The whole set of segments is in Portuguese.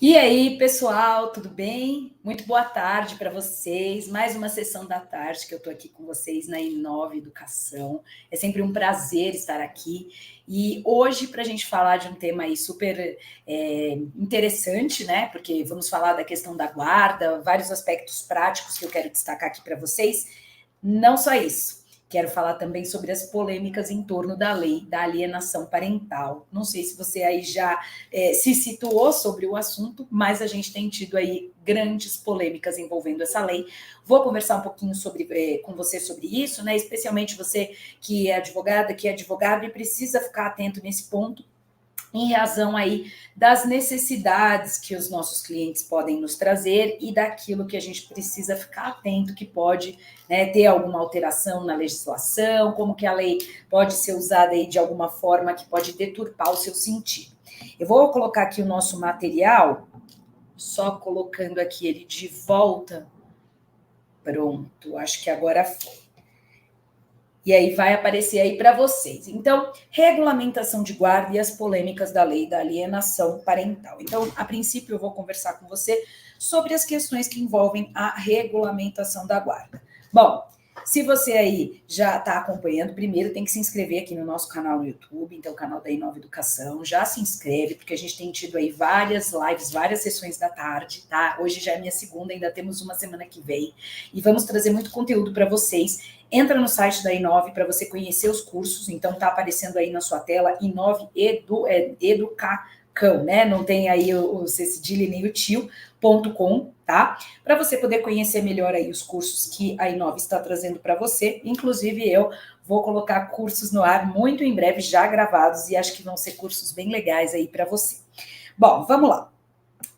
E aí, pessoal, tudo bem? Muito boa tarde para vocês. Mais uma sessão da tarde que eu estou aqui com vocês na Inove Educação. É sempre um prazer estar aqui. E hoje, para a gente falar de um tema aí super interessante, né? Porque vamos falar da questão da guarda, vários aspectos práticos que eu quero destacar aqui para vocês. Não só isso. Quero falar também sobre as polêmicas em torno da lei da alienação parental. Não sei se você aí já se situou sobre o assunto, mas a gente tem tido aí grandes polêmicas envolvendo essa lei. Vou conversar um pouquinho com você sobre isso, né? Especialmente você que é advogada, que é advogado e precisa ficar atento nesse ponto, em razão aí das necessidades que os nossos clientes podem nos trazer e daquilo que a gente precisa ficar atento, que pode, né, ter alguma alteração na legislação, como que a lei pode ser usada aí de alguma forma que pode deturpar o seu sentido. Eu vou colocar aqui o nosso material, só colocando aqui ele de volta. Pronto, acho que agora foi. E aí vai aparecer aí para vocês. Então, regulamentação de guarda e as polêmicas da lei da alienação parental. Então, a princípio, eu vou conversar com você sobre as questões que envolvem a regulamentação da guarda. Bom, se você aí já está acompanhando, primeiro tem que se inscrever aqui no nosso canal no YouTube, então o canal da Inove Educação, já se inscreve, porque a gente tem tido aí várias lives, várias sessões da tarde, tá? Hoje já é minha segunda, ainda temos uma semana que vem, e vamos trazer muito conteúdo para vocês. Entra no site da Inove para você conhecer os cursos, então tá aparecendo aí na sua tela, Inove Educacão, né? Não tem aí o cedilha nem o tio.com, tá? Para você poder conhecer melhor aí os cursos que a Inove está trazendo para você. Inclusive, eu vou colocar cursos no ar muito em breve, já gravados, e acho que vão ser cursos bem legais aí para você. Bom, vamos lá.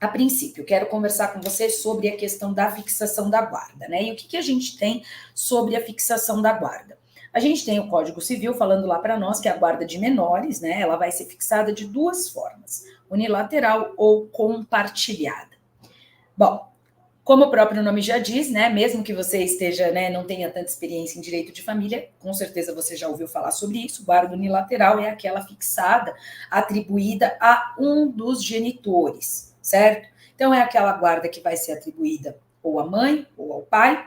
A princípio, eu quero conversar com você sobre a questão da fixação da guarda, né? E o que a gente tem sobre a fixação da guarda? A gente tem o Código Civil falando lá para nós que a guarda de menores, né, ela vai ser fixada de duas formas, unilateral ou compartilhada. Bom, como o próprio nome já diz, né, mesmo que você esteja, né, não tenha tanta experiência em direito de família, com certeza você já ouviu falar sobre isso. Guarda unilateral é aquela fixada, atribuída a um dos genitores, certo? Então, é aquela guarda que vai ser atribuída ou à mãe ou ao pai,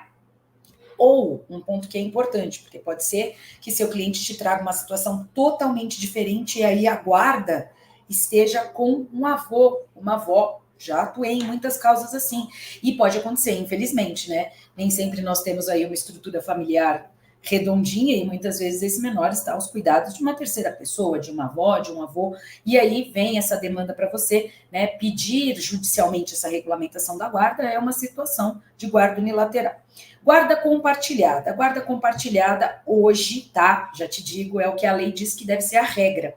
ou, um ponto que é importante, porque pode ser que seu cliente te traga uma situação totalmente diferente e aí a guarda esteja com um avô, uma avó. Já atuei em muitas causas assim. E pode acontecer, infelizmente, né? Nem sempre nós temos aí uma estrutura familiar redondinha e muitas vezes esse menor está aos cuidados de uma terceira pessoa, de uma avó, de um avô, e aí vem essa demanda para você, né? Pedir judicialmente essa regulamentação da guarda é uma situação de guarda unilateral. Guarda compartilhada. A guarda compartilhada hoje, tá? Já te digo, é o que a lei diz que deve ser a regra.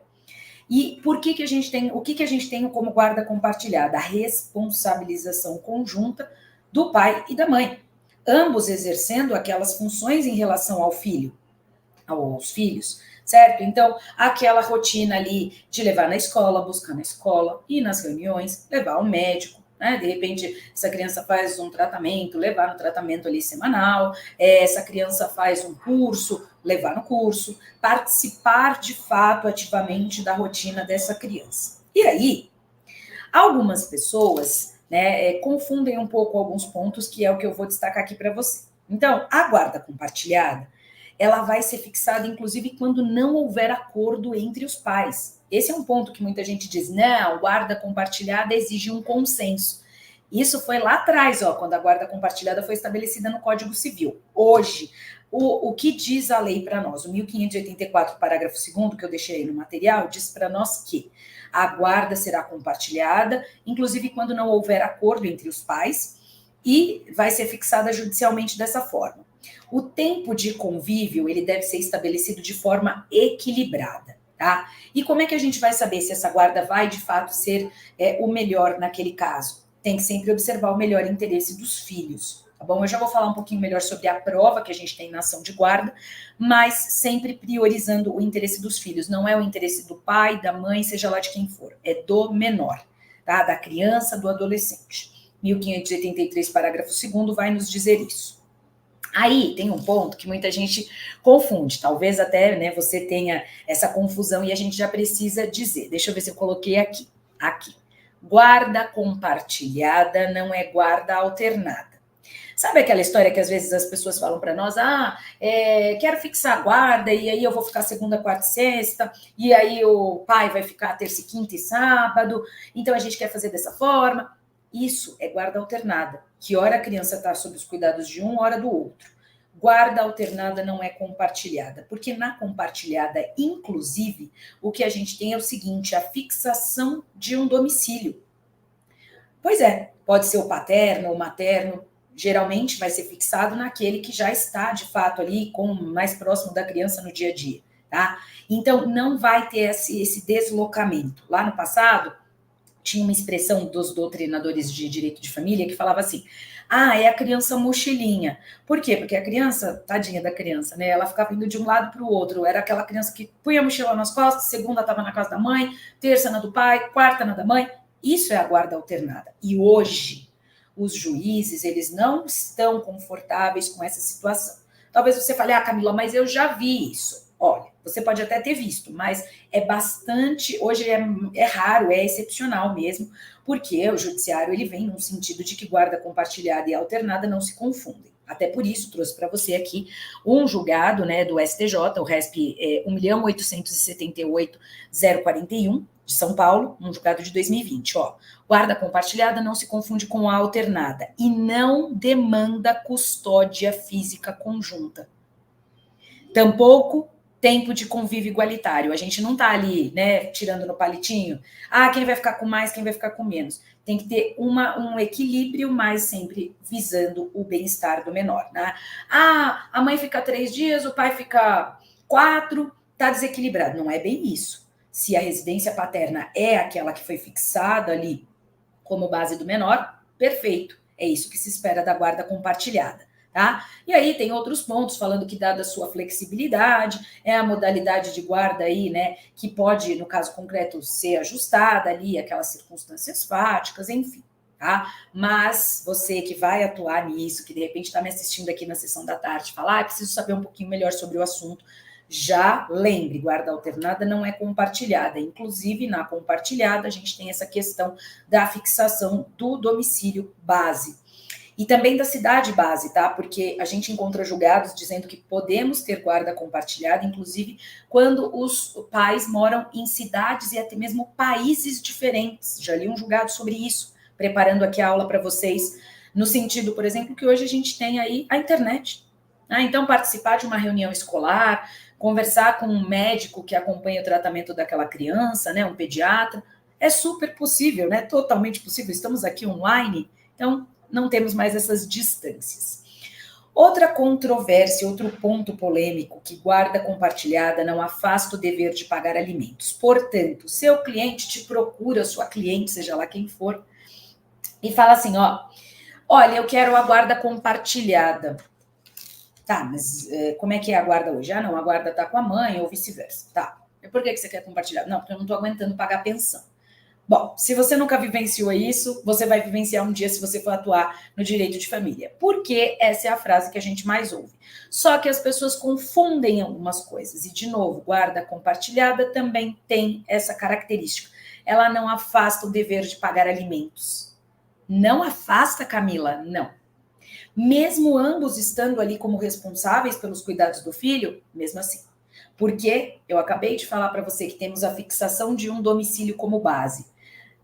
E por que a gente tem, o que a gente tem como guarda compartilhada? A responsabilização conjunta do pai e da mãe, ambos exercendo aquelas funções em relação ao filho, aos filhos, certo? Então, aquela rotina ali de levar na escola, buscar na escola, ir nas reuniões, levar ao médico, né? De repente, essa criança faz um tratamento, levar no tratamento ali semanal, essa criança faz um curso, levar no curso, participar de fato ativamente da rotina dessa criança. E aí, algumas pessoas, né, confundem um pouco alguns pontos, que é o que eu vou destacar aqui para você. Então, a guarda compartilhada, ela vai ser fixada, inclusive, quando não houver acordo entre os pais. Esse é um ponto que muita gente diz, não, guarda compartilhada exige um consenso. Isso foi lá atrás, ó, quando a guarda compartilhada foi estabelecida no Código Civil. Hoje, o que diz a lei para nós? O 1584, parágrafo 2º, que eu deixei aí no material, diz para nós que a guarda será compartilhada, inclusive quando não houver acordo entre os pais, e vai ser fixada judicialmente dessa forma. O tempo de convívio, ele deve ser estabelecido de forma equilibrada, tá? E como é que a gente vai saber se essa guarda vai, de fato, ser o melhor naquele caso? Tem que sempre observar o melhor interesse dos filhos, tá bom? Eu já vou falar um pouquinho melhor sobre a prova que a gente tem na ação de guarda, mas sempre priorizando o interesse dos filhos. Não é o interesse do pai, da mãe, seja lá de quem for, é do menor, tá? Da criança, do adolescente. 1583, parágrafo 2º, vai nos dizer isso. Aí tem um ponto que muita gente confunde, talvez até, né, você tenha essa confusão e a gente já precisa dizer. Deixa eu ver se eu coloquei aqui. Guarda compartilhada não é guarda alternada. Sabe aquela história que às vezes as pessoas falam para nós, quero fixar a guarda, e aí eu vou ficar segunda, quarta e sexta, e aí o pai vai ficar terça, quinta e sábado, então a gente quer fazer dessa forma. Isso é guarda alternada, que hora a criança está sob os cuidados de um, hora do outro. Guarda alternada não é compartilhada, porque na compartilhada, inclusive, o que a gente tem é o seguinte, a fixação de um domicílio. Pois é, pode ser o paterno ou materno, geralmente vai ser fixado naquele que já está, de fato, ali mais próximo da criança no dia a dia, tá? Então, não vai ter esse deslocamento. Lá no passado, tinha uma expressão dos doutrinadores de direito de família que falava assim, é a criança mochilinha. Por quê? Porque a criança, tadinha da criança, né? Ela ficava indo de um lado para o outro. Era aquela criança que punha a mochila nas costas, segunda estava na casa da mãe, terça na do pai, quarta na da mãe. Isso é a guarda alternada. E hoje, os juízes, eles não estão confortáveis com essa situação. Talvez você fale, Camila, mas eu já vi isso. Olha, você pode até ter visto, mas é bastante, hoje é raro, é excepcional mesmo, porque o judiciário ele vem num sentido de que guarda compartilhada e alternada não se confundem. Até por isso trouxe para você aqui um julgado, né, do STJ, o RESP 1.878.041, de São Paulo, um julgado de 2020. Guarda compartilhada não se confunde com a alternada e não demanda custódia física conjunta. Tampouco tempo de convívio igualitário. A gente não está ali, né, tirando no palitinho. Quem vai ficar com mais, quem vai ficar com menos. Tem que ter um equilíbrio, mas sempre visando o bem-estar do menor, né? A mãe fica 3 dias, o pai fica 4, está desequilibrado. Não é bem isso. Se a residência paterna é aquela que foi fixada ali como base do menor, perfeito. É isso que se espera da guarda compartilhada. Tá? E aí tem outros pontos falando que dada a sua flexibilidade, é a modalidade de guarda aí, né, que pode, no caso concreto, ser ajustada ali, aquelas circunstâncias fáticas, enfim, tá? Mas você que vai atuar nisso, que de repente está me assistindo aqui na sessão da tarde, fala, preciso saber um pouquinho melhor sobre o assunto, já lembre, guarda alternada não é compartilhada, inclusive na compartilhada a gente tem essa questão da fixação do domicílio base. E também da cidade base, tá? Porque a gente encontra julgados dizendo que podemos ter guarda compartilhada, inclusive quando os pais moram em cidades e até mesmo países diferentes. Já li um julgado sobre isso, preparando aqui a aula para vocês, no sentido, por exemplo, que hoje a gente tem aí a internet. Então, participar de uma reunião escolar, conversar com um médico que acompanha o tratamento daquela criança, né? Um pediatra, é super possível, né? Totalmente possível. Estamos aqui online, então não temos mais essas distâncias. Outra controvérsia, outro ponto polêmico, que guarda compartilhada não afasta o dever de pagar alimentos. Portanto, seu cliente te procura, sua cliente, seja lá quem for, e fala assim, olha, eu quero a guarda compartilhada. Tá, mas como é que é a guarda hoje? Não, a guarda tá com a mãe ou vice-versa. Tá, e por que você quer compartilhar? Não, porque eu não tô aguentando pagar pensão. Bom, se você nunca vivenciou isso, você vai vivenciar um dia se você for atuar no direito de família. Porque essa é a frase que a gente mais ouve. Só que as pessoas confundem algumas coisas. E, de novo, guarda compartilhada também tem essa característica. Ela não afasta o dever de pagar alimentos. Não afasta, Camila? Não. Mesmo ambos estando ali como responsáveis pelos cuidados do filho, mesmo assim. Porque eu acabei de falar para você que temos a fixação de um domicílio como base.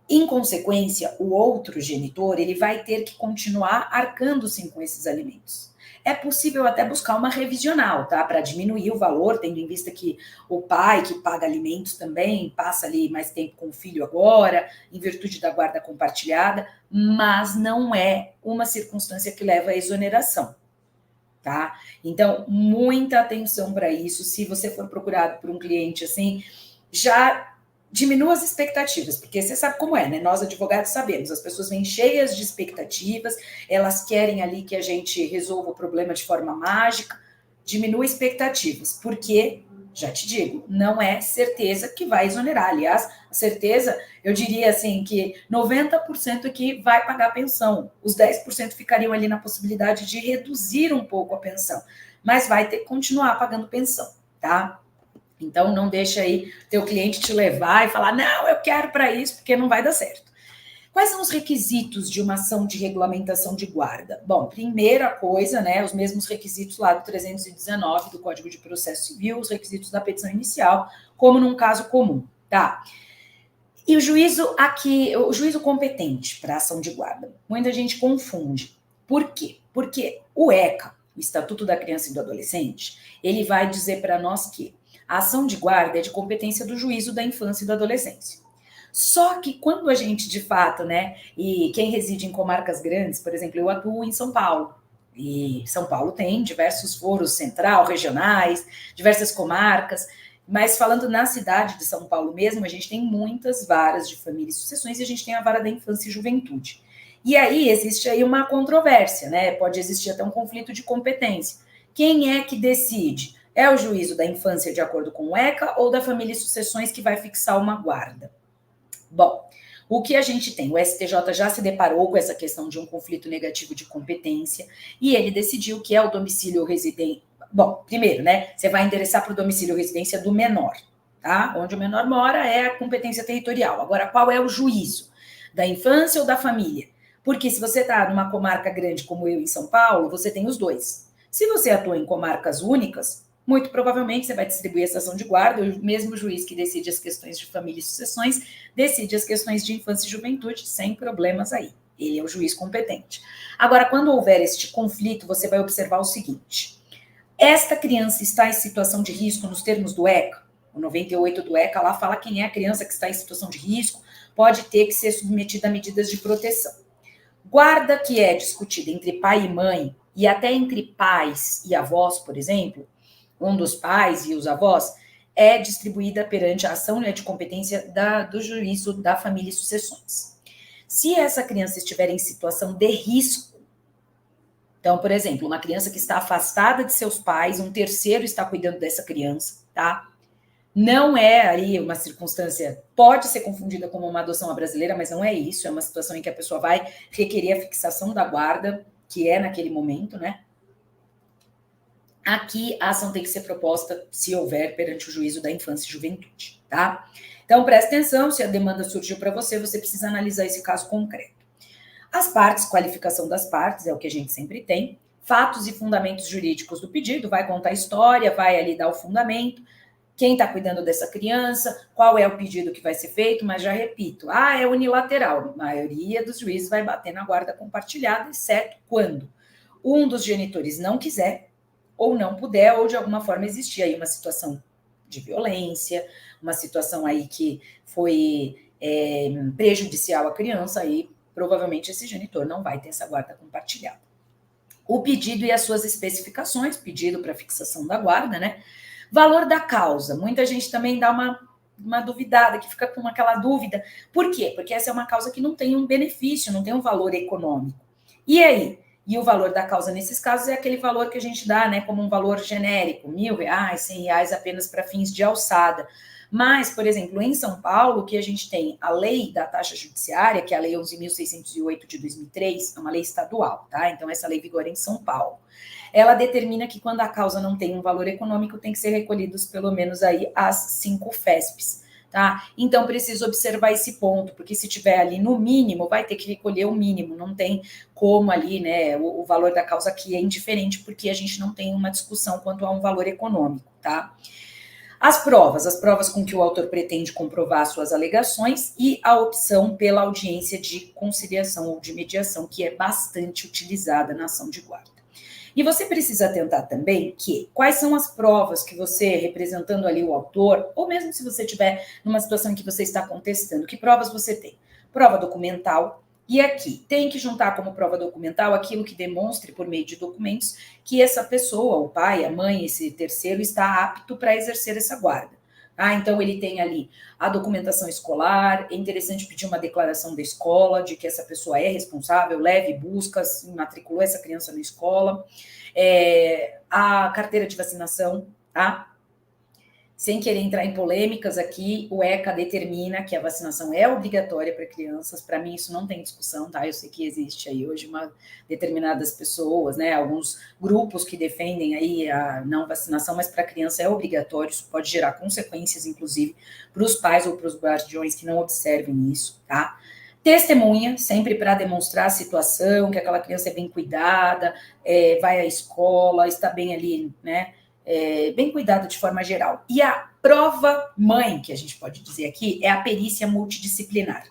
Em consequência, o outro genitor ele vai ter que continuar arcando sim com esses alimentos. É possível até buscar uma revisional, tá? Para diminuir o valor, tendo em vista que o pai que paga alimentos também passa ali mais tempo com o filho agora, em virtude da guarda compartilhada, mas não é uma circunstância que leva à exoneração. Tá? Então, muita atenção para isso. Se você for procurado por um cliente assim, já diminua as expectativas, porque você sabe como é, né? Nós, advogados, sabemos, as pessoas vêm cheias de expectativas, elas querem ali que a gente resolva o problema de forma mágica, diminua expectativas, porque, já te digo, não é certeza que vai exonerar. Aliás, a certeza, eu diria assim, que 90% que vai pagar a pensão, os 10% ficariam ali na possibilidade de reduzir um pouco a pensão, mas vai ter que continuar pagando pensão, tá? Então, não deixa aí teu cliente te levar e falar, não, eu quero para isso, porque não vai dar certo. Quais são os requisitos de uma ação de regulamentação de guarda? Bom, primeira coisa, né, os mesmos requisitos lá do 319 do Código de Processo Civil, os requisitos da petição inicial, como num caso comum, tá? E o juízo aqui, o juízo competente para ação de guarda, muita gente confunde. Por quê? Porque o ECA, o Estatuto da Criança e do Adolescente, ele vai dizer para nós que a ação de guarda é de competência do juízo da infância e da adolescência. Só que quando a gente, de fato, né, e quem reside em comarcas grandes, por exemplo, eu atuo em São Paulo, e São Paulo tem diversos foros central, regionais, diversas comarcas, mas falando na cidade de São Paulo mesmo, a gente tem muitas varas de família e sucessões, e a gente tem a vara da infância e juventude. E aí existe aí uma controvérsia, né? Pode existir até um conflito de competência. Quem é que decide? É o juízo da infância de acordo com o ECA ou da família e sucessões que vai fixar uma guarda? Bom, o que a gente tem? O STJ já se deparou com essa questão de um conflito negativo de competência e ele decidiu que é o domicílio residente. Bom, primeiro, né? Você vai endereçar para o domicílio residência do menor, tá? Onde o menor mora é a competência territorial. Agora, qual é o juízo? Da infância ou da família? Porque se você está numa comarca grande como eu em São Paulo, você tem os dois. Se você atua em comarcas únicas, muito provavelmente você vai distribuir essa ação de guarda, o mesmo juiz que decide as questões de família e sucessões, decide as questões de infância e juventude sem problemas aí. Ele é o juiz competente. Agora, quando houver este conflito, você vai observar o seguinte: esta criança está em situação de risco nos termos do ECA? O 98 do ECA lá fala quem é a criança que está em situação de risco, pode ter que ser submetida a medidas de proteção. Guarda que é discutida entre pai e mãe, e até entre pais e avós, por exemplo, um dos pais e os avós, é distribuída perante a ação de competência do juízo da família e sucessões. Se essa criança estiver em situação de risco, então, por exemplo, uma criança que está afastada de seus pais, um terceiro está cuidando dessa criança, tá? Não é aí uma circunstância, pode ser confundida como uma adoção à brasileira, mas não é isso, é uma situação em que a pessoa vai requerer a fixação da guarda, que é naquele momento, né? Aqui a ação tem que ser proposta, se houver, perante o juízo da infância e juventude, tá? Então, presta atenção, se a demanda surgiu para você, você precisa analisar esse caso concreto. As partes, qualificação das partes, é o que a gente sempre tem. Fatos e fundamentos jurídicos do pedido, vai contar a história, vai ali dar o fundamento, quem está cuidando dessa criança, qual é o pedido que vai ser feito, mas já repito, é unilateral. A maioria dos juízes vai bater na guarda compartilhada, exceto quando um dos genitores não quiser, ou não puder, ou de alguma forma existir aí uma situação de violência, uma situação aí que foi prejudicial à criança, aí provavelmente esse genitor não vai ter essa guarda compartilhada. O pedido e as suas especificações, pedido para fixação da guarda, né? Valor da causa. Muita gente também dá uma duvidada, que fica com aquela dúvida. Por quê? Porque essa é uma causa que não tem um benefício, não tem um valor econômico. E aí? E o valor da causa nesses casos é aquele valor que a gente dá, né, como um valor genérico, R$1.000, R$100 apenas para fins de alçada. Mas, por exemplo, em São Paulo, que a gente tem a lei da taxa judiciária, que é a lei 11.608 de 2003, é uma lei estadual, tá? Então, essa lei vigora em São Paulo. Ela determina que quando a causa não tem um valor econômico, tem que ser recolhidos pelo menos aí as 5 FESPs. Tá? Então, preciso observar esse ponto, porque se tiver ali no mínimo, vai ter que recolher o mínimo, não tem como ali, né, o valor da causa aqui é indiferente, porque a gente não tem uma discussão quanto a um valor econômico, tá? As provas com que o autor pretende comprovar suas alegações e a opção pela audiência de conciliação ou de mediação, que é bastante utilizada na ação de guarda. E você precisa atentar também que quais são as provas que você, representando ali o autor, ou mesmo se você estiver numa situação em que você está contestando, que provas você tem? Prova documental, e aqui tem que juntar como prova documental aquilo que demonstre por meio de documentos que essa pessoa, o pai, a mãe, esse terceiro, está apto para exercer essa guarda. Então, ele tem ali a documentação escolar, é interessante pedir uma declaração da escola de que essa pessoa é responsável, leve, busca, matriculou essa criança na escola, a carteira de vacinação, tá? Sem querer entrar em polêmicas aqui, o ECA determina que a vacinação é obrigatória para crianças. Para mim, isso não tem discussão, tá? Eu sei que existe aí hoje determinadas pessoas, né? Alguns grupos que defendem aí a não vacinação, mas para criança é obrigatório. Isso pode gerar consequências, inclusive, para os pais ou para os guardiões que não observem isso, tá? Testemunha, sempre para demonstrar a situação, que aquela criança é bem cuidada, vai à escola, está bem ali, né? Bem cuidada de forma geral. E a prova mãe, que a gente pode dizer aqui, é a perícia multidisciplinar.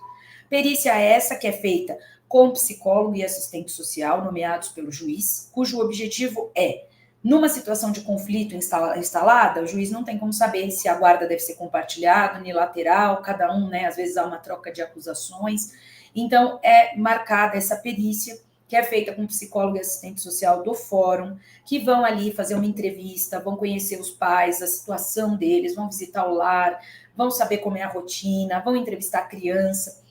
Perícia essa que é feita com psicólogo e assistente social, nomeados pelo juiz, cujo objetivo é, numa situação de conflito instalada, o juiz não tem como saber se a guarda deve ser compartilhada, unilateral, cada um, né, às vezes há uma troca de acusações. Então, é marcada essa perícia, que é feita com psicólogo e assistente social do fórum, que vão ali fazer uma entrevista, vão conhecer os pais, a situação deles, vão visitar o lar, vão saber como é a rotina, vão entrevistar a criança.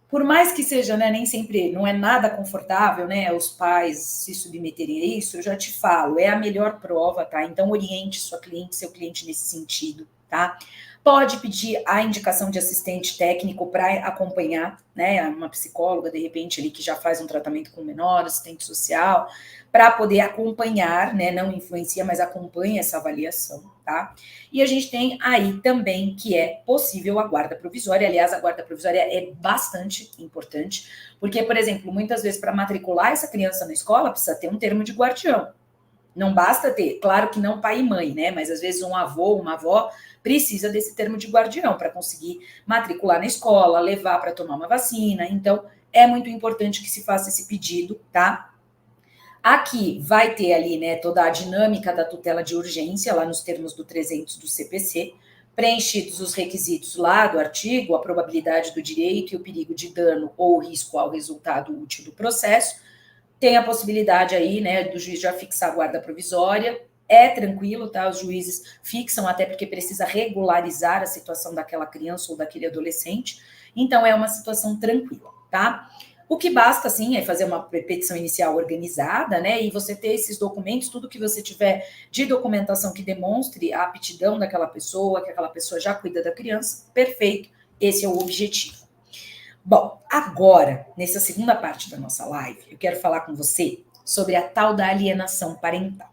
Por mais que seja, né, nem sempre, não é nada confortável, né, os pais se submeterem a isso, eu já te falo, é a melhor prova, tá? Então, oriente sua cliente, seu cliente nesse sentido, tá? Pode pedir a indicação de assistente técnico para acompanhar, né, uma psicóloga, de repente, ali que já faz um tratamento com menor, assistente social, para poder acompanhar, né, não influencia, mas acompanha essa avaliação, tá? E a gente tem aí também que é possível a guarda provisória. Aliás, a guarda provisória é bastante importante, porque, por exemplo, muitas vezes para matricular essa criança na escola precisa ter um termo de guardião. Não basta ter, claro que não pai e mãe, né? Mas às vezes um avô, uma avó precisa desse termo de guardião para conseguir matricular na escola, levar para tomar uma vacina. Então, é muito importante que se faça esse pedido, tá? Aqui vai ter ali, né, toda a dinâmica da tutela de urgência, lá nos termos do 300 do CPC, preenchidos os requisitos lá do artigo, a probabilidade do direito e o perigo de dano ou risco ao resultado útil do processo, tem a possibilidade aí, né, do juiz já fixar a guarda provisória, é tranquilo, tá? Os juízes fixam até porque precisa regularizar a situação daquela criança ou daquele adolescente, então é uma situação tranquila, tá? O que basta, sim, é fazer uma petição inicial organizada, né? E você ter esses documentos, tudo que você tiver de documentação que demonstre a aptidão daquela pessoa, que aquela pessoa já cuida da criança, perfeito. Esse é o objetivo. Bom, agora, nessa segunda parte da nossa live, eu quero falar com você sobre a tal da alienação parental.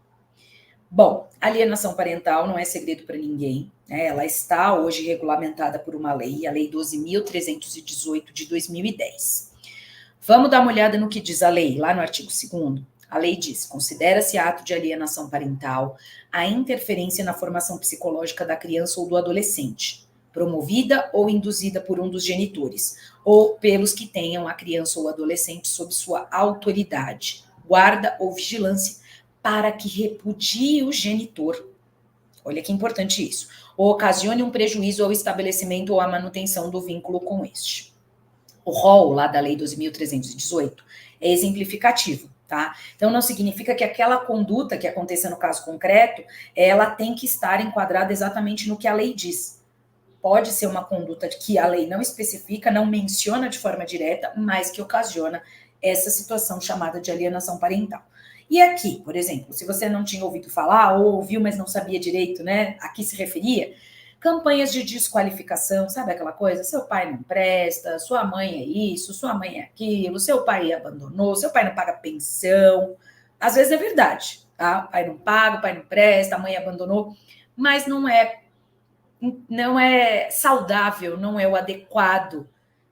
Bom, alienação parental não é segredo para ninguém, né? Ela está hoje regulamentada por uma lei, a Lei 12.318 de 2010. Vamos dar uma olhada no que diz a lei, lá no artigo 2º. A lei diz: considera-se ato de alienação parental a interferência na formação psicológica da criança ou do adolescente, promovida ou induzida por um dos genitores, ou pelos que tenham a criança ou adolescente sob sua autoridade, guarda ou vigilância, para que repudie o genitor. Olha que importante isso. Ou ocasione um prejuízo ao estabelecimento ou à manutenção do vínculo com este. O rol lá da Lei 12.318 é exemplificativo, tá? Então não significa que aquela conduta que aconteça no caso concreto, ela tem que estar enquadrada exatamente no que a lei diz. Pode ser uma conduta que a lei não especifica, não menciona de forma direta, mas que ocasiona essa situação chamada de alienação parental. E aqui, por exemplo, se você não tinha ouvido falar ou ouviu, mas não sabia direito, né, a que se referia, campanhas de desqualificação, sabe aquela coisa? Seu pai não presta, sua mãe é isso, sua mãe é aquilo, seu pai abandonou, seu pai não paga pensão. Às vezes é verdade, tá? O pai não paga, o pai não presta, a mãe abandonou, mas não é saudável, não é o adequado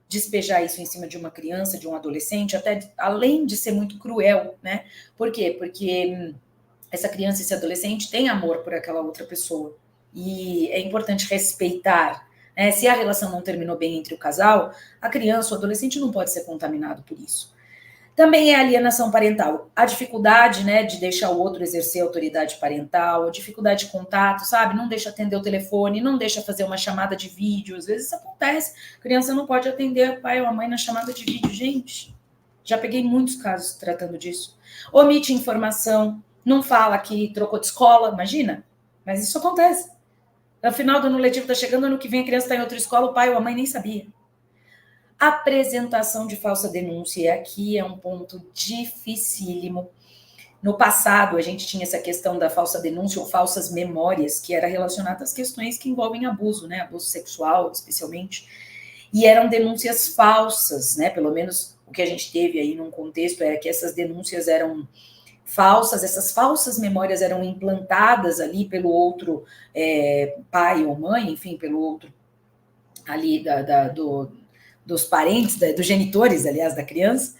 despejar isso em cima de uma criança, de um adolescente, até além de ser muito cruel, né? Por quê? Porque essa criança, esse adolescente tem amor por aquela outra pessoa e é importante respeitar, né? Se a relação não terminou bem entre o casal, a criança, o adolescente não pode ser contaminado por isso. Também é alienação parental, a dificuldade, né, de deixar o outro exercer a autoridade parental, a dificuldade de contato, sabe? Não deixa atender o telefone, não deixa fazer uma chamada de vídeo, às vezes isso acontece, a criança não pode atender o pai ou a mãe na chamada de vídeo, gente. Já peguei muitos casos tratando disso. Omite informação, não fala que trocou de escola, imagina? Mas isso acontece. No final do ano letivo está chegando, ano que vem a criança está em outra escola, o pai ou a mãe nem sabia. Apresentação de falsa denúncia, e aqui é um ponto dificílimo. No passado, a gente tinha essa questão da falsa denúncia ou falsas memórias, que era relacionada às questões que envolvem abuso, né? Abuso sexual, especialmente. E eram denúncias falsas, né? Pelo menos o que a gente teve aí num contexto era que essas denúncias eram falsas, essas falsas memórias eram implantadas ali pelo outro pai ou mãe, enfim, pelo outro ali dos parentes, dos genitores, aliás, da criança.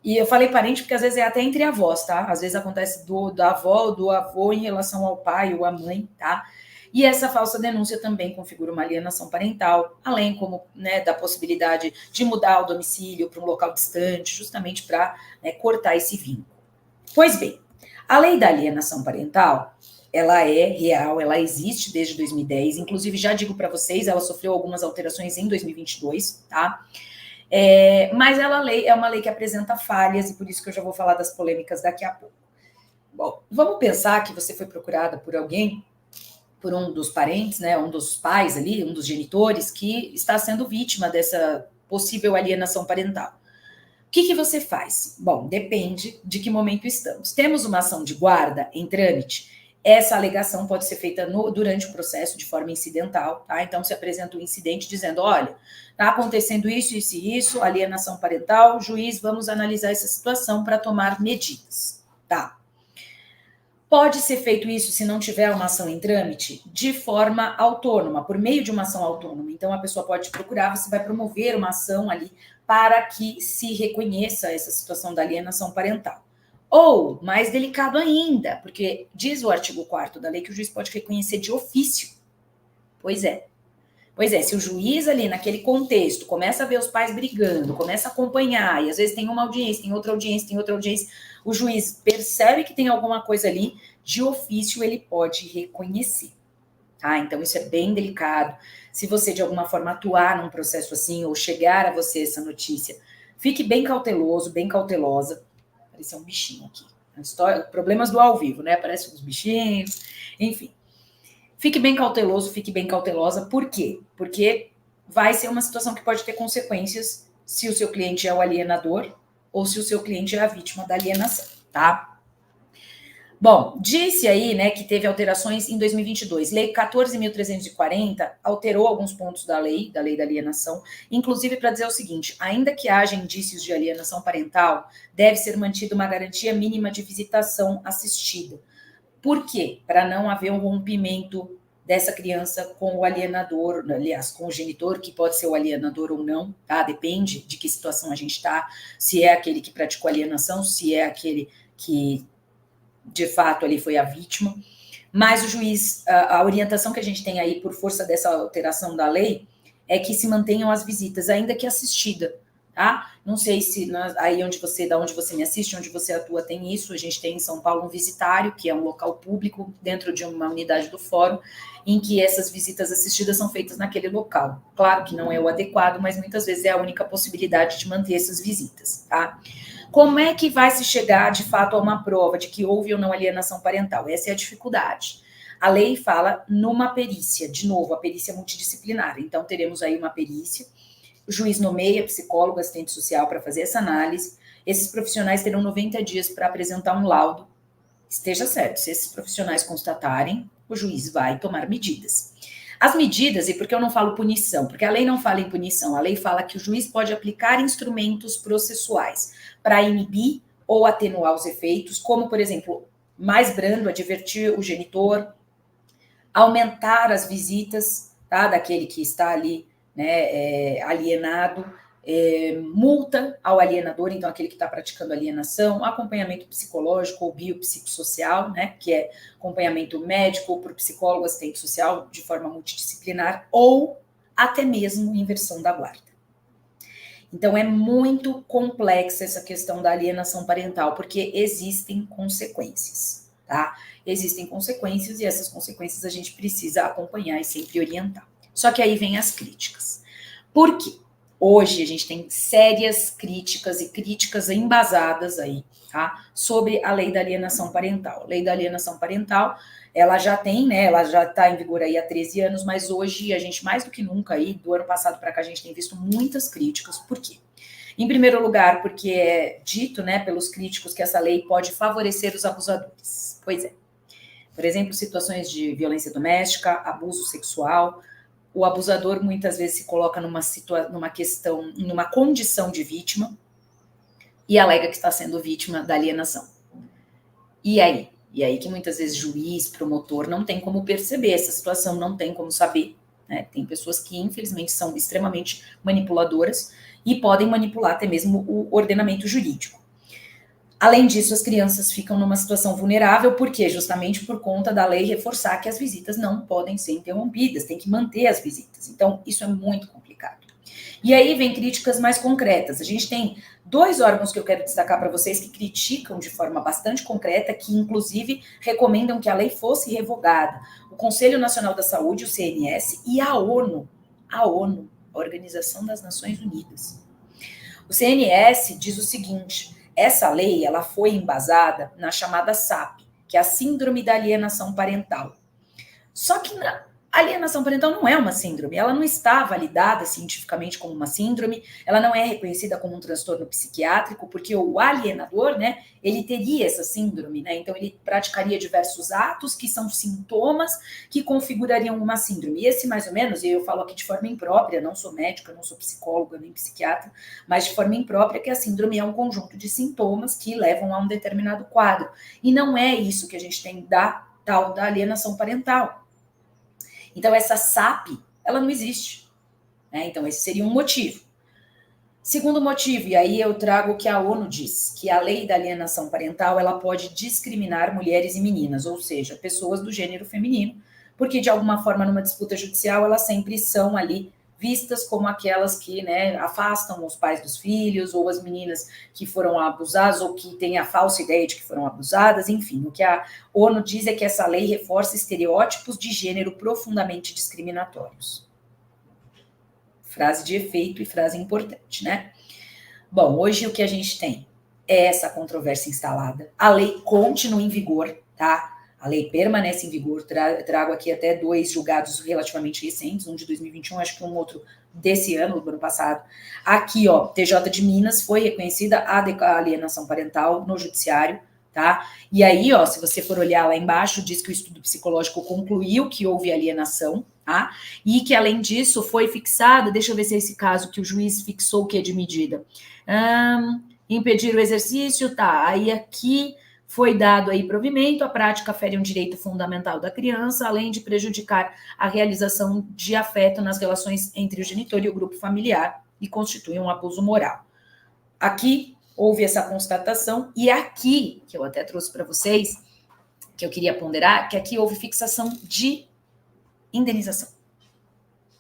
E eu falei parente porque às vezes é até entre avós, tá? Às vezes acontece da avó ou do avô em relação ao pai ou à mãe, tá? E essa falsa denúncia também configura uma alienação parental, além como, né, da possibilidade de mudar o domicílio para um local distante, justamente para, né, cortar esse vínculo. Pois bem, a lei da alienação parental, ela é real, ela existe desde 2010, inclusive já digo para vocês, ela sofreu algumas alterações em 2022, tá? Mas ela é uma lei que apresenta falhas, e por isso que eu já vou falar das polêmicas daqui a pouco. Bom, vamos pensar que você foi procurada por alguém, por um dos parentes, né, um dos pais ali, um dos genitores, que está sendo vítima dessa possível alienação parental. O que você faz? Bom, depende de que momento estamos. Temos uma ação de guarda em trâmite? Essa alegação pode ser feita durante o processo de forma incidental, tá? Então, se apresenta um incidente dizendo, olha, está acontecendo isso, isso e isso, alienação parental, juiz, vamos analisar essa situação para tomar medidas, tá? Pode ser feito isso, se não tiver uma ação em trâmite, de forma autônoma, por meio de uma ação autônoma. Então, a pessoa pode procurar, você vai promover uma ação ali para que se reconheça essa situação da alienação parental. Ou, mais delicado ainda, porque diz o artigo 4º da lei que o juiz pode reconhecer de ofício. Pois é. Pois é, se o juiz ali naquele contexto começa a ver os pais brigando, começa a acompanhar, e às vezes tem uma audiência, tem outra audiência, tem outra audiência, o juiz percebe que tem alguma coisa ali, de ofício ele pode reconhecer. Tá? Então isso é bem delicado. Se você de alguma forma atuar num processo assim, ou chegar a você essa notícia, fique bem cauteloso, bem cautelosa. Apareceu um bichinho aqui. Problemas do ao vivo, né? Aparecem uns bichinhos, enfim. Fique bem cauteloso, fique bem cautelosa. Por quê? Porque vai ser uma situação que pode ter consequências se o seu cliente é o alienador ou se o seu cliente é a vítima da alienação, tá? Bom, disse aí, né, que teve alterações em 2022. Lei 14.340 alterou alguns pontos da lei da alienação, inclusive para dizer o seguinte, ainda que haja indícios de alienação parental, deve ser mantida uma garantia mínima de visitação assistida. Por quê? Para não haver um rompimento dessa criança com o alienador, aliás, com o genitor, que pode ser o alienador ou não, tá? Depende de que situação a gente está, se é aquele que praticou alienação, se é aquele que, de fato, ali foi a vítima. Mas o juiz, a orientação que a gente tem aí, por força dessa alteração da lei, é que se mantenham as visitas, ainda que assistida, tá? Não sei se aí da onde você me assiste, onde você atua, tem isso. A gente tem em São Paulo um visitário, que é um local público dentro de uma unidade do fórum, em que essas visitas assistidas são feitas naquele local. Claro que não é o adequado, mas muitas vezes é a única possibilidade de manter essas visitas, tá? Como é que vai se chegar, de fato, a uma prova de que houve ou não alienação parental? Essa é a dificuldade. A lei fala numa perícia, de novo, a perícia multidisciplinar. Então, teremos aí uma perícia, o juiz nomeia psicólogo, assistente social para fazer essa análise. Esses profissionais terão 90 dias para apresentar um laudo. Esteja certo, se esses profissionais constatarem, o juiz vai tomar medidas. As medidas, e por que eu não falo punição? Porque a lei não fala em punição, a lei fala que o juiz pode aplicar instrumentos processuais para inibir ou atenuar os efeitos, como, por exemplo, mais brando, advertir o genitor, aumentar as visitas, tá, daquele que está ali, né, alienado, multa ao alienador, então aquele que está praticando alienação, acompanhamento psicológico ou biopsicossocial, né, que é acompanhamento médico por psicólogo, assistente social, de forma multidisciplinar, ou até mesmo inversão da guarda. Então é muito complexa essa questão da alienação parental, porque existem consequências, tá? Existem consequências e essas consequências a gente precisa acompanhar e sempre orientar. Só que aí vem as críticas. Por quê? Hoje a gente tem sérias críticas e críticas embasadas aí, tá? Sobre a lei da alienação parental. A lei da alienação parental, ela já tem, né? Ela já está em vigor aí há 13 anos, mas hoje a gente, mais do que nunca aí, do ano passado para cá, a gente tem visto muitas críticas. Por quê? Em primeiro lugar, porque é dito, né, pelos críticos que essa lei pode favorecer os abusadores. Pois é. Por exemplo, situações de violência doméstica, abuso sexual. O abusador muitas vezes se coloca numa condição de vítima e alega que está sendo vítima da alienação. E aí? E aí que muitas vezes juiz, promotor não tem como perceber essa situação, não tem como saber, né? Tem pessoas que, infelizmente, são extremamente manipuladoras e podem manipular até mesmo o ordenamento jurídico. Além disso, as crianças ficam numa situação vulnerável, porque justamente por conta da lei reforçar que as visitas não podem ser interrompidas, tem que manter as visitas. Então, isso é muito complicado. E aí vem críticas mais concretas. A gente tem 2 órgãos que eu quero destacar para vocês que criticam de forma bastante concreta, que inclusive recomendam que a lei fosse revogada. O Conselho Nacional da Saúde, o CNS, e a ONU, a Organização das Nações Unidas. O CNS diz o seguinte: essa lei ela foi embasada na chamada SAP, que é a Síndrome da Alienação Parental. Só que a alienação parental não é uma síndrome, ela não está validada cientificamente como uma síndrome, ela não é reconhecida como um transtorno psiquiátrico, porque o alienador, né, ele teria essa síndrome, né, então ele praticaria diversos atos que são sintomas que configurariam uma síndrome. E esse, mais ou menos, eu falo aqui de forma imprópria, não sou médica, não sou psicóloga nem psiquiatra, mas de forma imprópria, que a síndrome é um conjunto de sintomas que levam a um determinado quadro. E não é isso que a gente tem da tal da alienação parental. Então, essa SAP, ela não existe, né? Então, esse seria um motivo. Segundo motivo, e aí eu trago o que a ONU diz, que a lei da alienação parental, ela pode discriminar mulheres e meninas, ou seja, pessoas do gênero feminino, porque de alguma forma numa disputa judicial elas sempre são ali vistas como aquelas que, né, afastam os pais dos filhos, ou as meninas que foram abusadas, ou que têm a falsa ideia de que foram abusadas, enfim. O que a ONU diz é que essa lei reforça estereótipos de gênero profundamente discriminatórios. Frase de efeito e frase importante, né? Bom, hoje o que a gente tem é essa controvérsia instalada, a lei continua em vigor, tá? A lei permanece em vigor, trago aqui até 2 julgados relativamente recentes, um de 2021, acho que um outro desse ano, do ano passado. Aqui, ó, TJ de Minas foi reconhecida a alienação parental no judiciário, tá? E aí, ó, se você for olhar lá embaixo, diz que o estudo psicológico concluiu que houve alienação, tá? E que, além disso, foi fixado, deixa eu ver se é esse caso que o juiz fixou o que é de medida. Impedir o exercício, tá, aí aqui foi dado aí provimento, a prática fere um direito fundamental da criança, além de prejudicar a realização de afeto nas relações entre o genitor e o grupo familiar e constitui um abuso moral. Aqui houve essa constatação, e aqui, que eu até trouxe para vocês, que eu queria ponderar, que aqui houve fixação de indenização.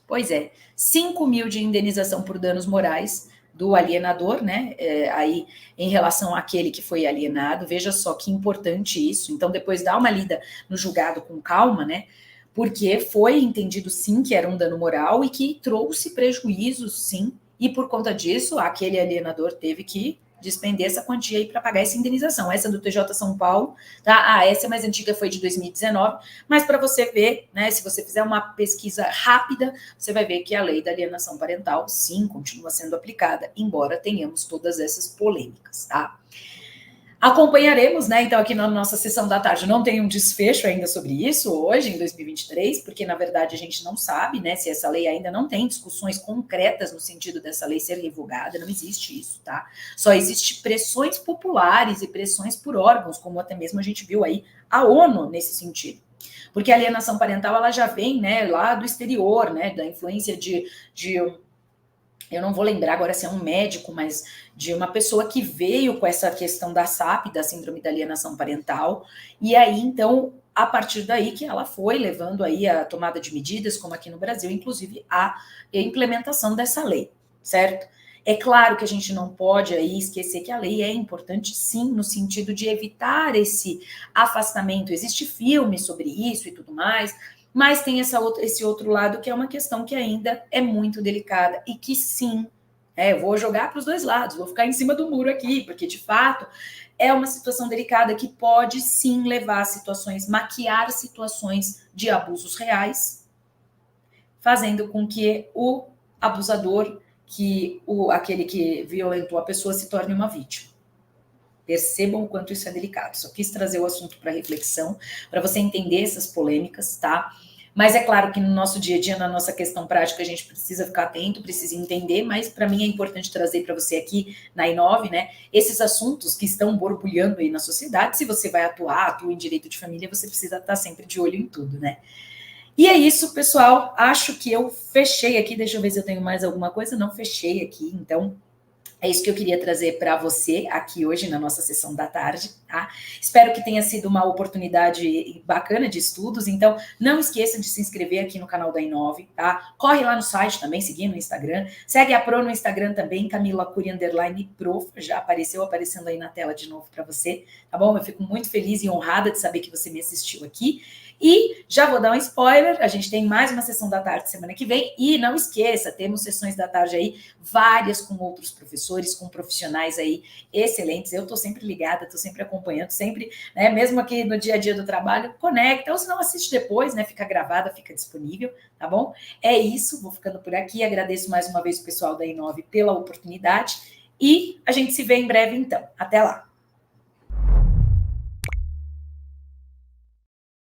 Pois é, 5 mil de indenização por danos morais do alienador, né, aí em relação àquele que foi alienado. Veja só que importante isso. Então, depois dá uma lida no julgado com calma, né, porque foi entendido sim que era um dano moral e que trouxe prejuízos sim, e por conta disso, aquele alienador teve que despender essa quantia aí para pagar essa indenização. Essa do TJ São Paulo, tá? Essa mais antiga foi de 2019, mas para você ver, né, se você fizer uma pesquisa rápida, você vai ver que a lei da alienação parental, sim, continua sendo aplicada, embora tenhamos todas essas polêmicas, tá? Acompanharemos, né? Então, aqui na nossa sessão da tarde não tem um desfecho ainda sobre isso hoje, em 2023, porque na verdade a gente não sabe, né? Se essa lei ainda não tem discussões concretas no sentido dessa lei ser revogada, não existe isso, tá? Só existe pressões populares e pressões por órgãos, como até mesmo a gente viu aí a ONU nesse sentido. Porque a alienação parental ela já vem, né, lá do exterior, né? Da influência de eu não vou lembrar agora se é um médico, mas de uma pessoa que veio com essa questão da SAP, da síndrome da alienação parental, e aí, então, a partir daí que ela foi levando aí a tomada de medidas, como aqui no Brasil, inclusive a implementação dessa lei, certo? É claro que a gente não pode aí esquecer que a lei é importante sim, no sentido de evitar esse afastamento. Existe filme sobre isso e tudo mais, mas tem esse outro lado que é uma questão que ainda é muito delicada e que sim, eu vou jogar para os 2 lados, vou ficar em cima do muro aqui, porque de fato é uma situação delicada que pode sim levar a situações, maquiar situações de abusos reais, fazendo com que o abusador, aquele que violentou a pessoa, se torne uma vítima. Percebam o quanto isso é delicado. Só quis trazer o assunto para reflexão, para você entender essas polêmicas, tá? Mas é claro que no nosso dia a dia, na nossa questão prática, a gente precisa ficar atento, precisa entender, mas para mim é importante trazer para você aqui na I9, né, esses assuntos que estão borbulhando aí na sociedade. Se você vai atuar, atua em direito de família, você precisa estar sempre de olho em tudo, né? E é isso, pessoal. Acho que eu fechei aqui. Deixa eu ver se eu tenho mais alguma coisa. Não fechei aqui, então é isso que eu queria trazer para você aqui hoje na nossa sessão da tarde, tá? Espero que tenha sido uma oportunidade bacana de estudos, então não esqueça de se inscrever aqui no canal da Inove, tá? Corre lá no site também, seguir no Instagram, segue a Pro no Instagram também, Camila Cury _Prof, já aparecendo aí na tela de novo para você, tá bom? Eu fico muito feliz e honrada de saber que você me assistiu aqui. E já vou dar um spoiler, a gente tem mais uma sessão da tarde semana que vem, e não esqueça, temos sessões da tarde aí, várias com outros professores, com profissionais aí excelentes. Eu estou sempre ligada, estou sempre acompanhando, sempre, né, mesmo aqui no dia a dia do trabalho, conecta, ou se não assiste depois, né, fica gravada, fica disponível, tá bom? É isso, vou ficando por aqui, agradeço mais uma vez o pessoal da Inove pela oportunidade, e a gente se vê em breve então. Até lá!